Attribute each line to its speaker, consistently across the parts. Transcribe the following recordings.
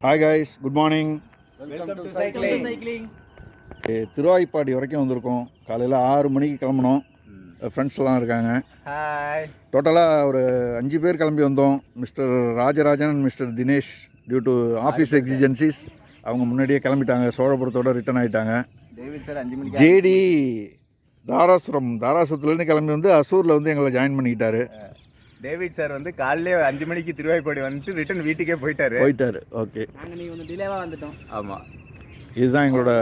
Speaker 1: Hi guys, good morning.
Speaker 2: Welcome to cycling.
Speaker 1: Thiruvaipadi வரைக்கும் வந்திருக்கோம். காலையில் 6 மணிக்கு கிளம்புனோம். ஃப்ரெண்ட்ஸ்லாம் இருக்காங்க.
Speaker 2: ஹாய்.
Speaker 1: டோட்டலாக ஒரு 5 பேர் கிளம்பி வந்தோம். Mister Rajarajan and mister Dinesh due to office exigencies அவங்க முன்னாடியே கிளம்பிட்டாங்க. சோழபுரத்தோடு ரிட்டர்ன் ஆகிட்டாங்க.
Speaker 2: டேவிட் சார் 5 மணிக்கு
Speaker 1: ஜேடி தாராசுரத்துலேருந்து கிளம்பி வந்து அசூரில் வந்து எங்களை ஜாயின் பண்ணிக்கிட்டாரு.
Speaker 2: டேவிட் சார் வந்து காலையிலே 5 மணிக்கு திருவாய்ப்பாடி வந்துட்டு ரிட்டர்ன் வீட்டுக்கே போயிட்டாரு.
Speaker 1: ஓகே,
Speaker 3: நாங்கள் நீங்கள் கொஞ்சம் டிலேவாக வந்துட்டோம்.
Speaker 2: ஆமாம்,
Speaker 1: இதுதான் எங்களோட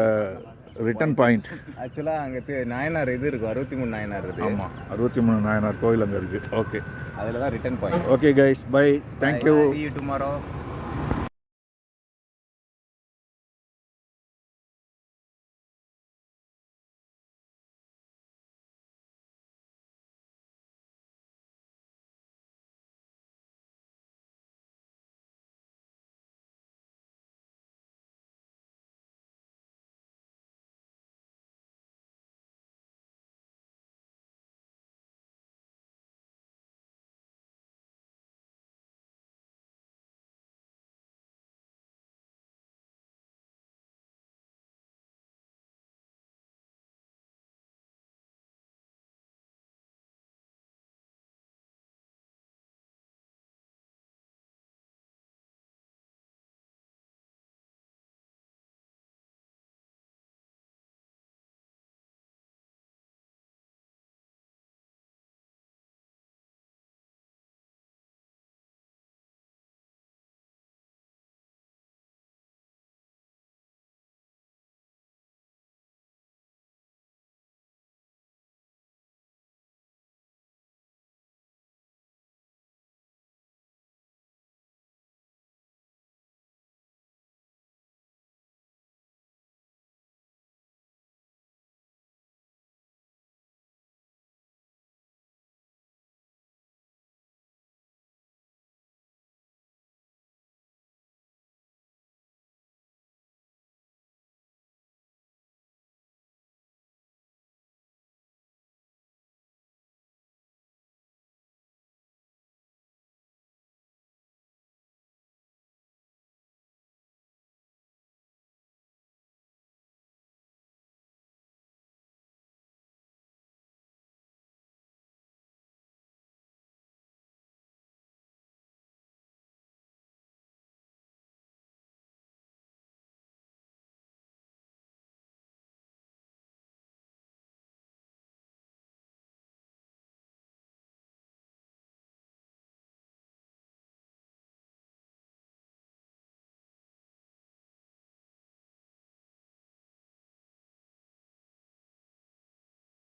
Speaker 1: ரிட்டர்ன் பாயிண்ட்.
Speaker 2: ஆக்சுவலாக அங்கே நாயனார் இது இருக்கும், 63 நாயனார் இருக்குது.
Speaker 1: ஆமாம், 63 நாயனார் கோயில் அங்கே இருக்குது. ஓகே,
Speaker 2: அதில் தான் return point.
Speaker 1: Okay guys, bye, thank you.
Speaker 2: See you tomorrow.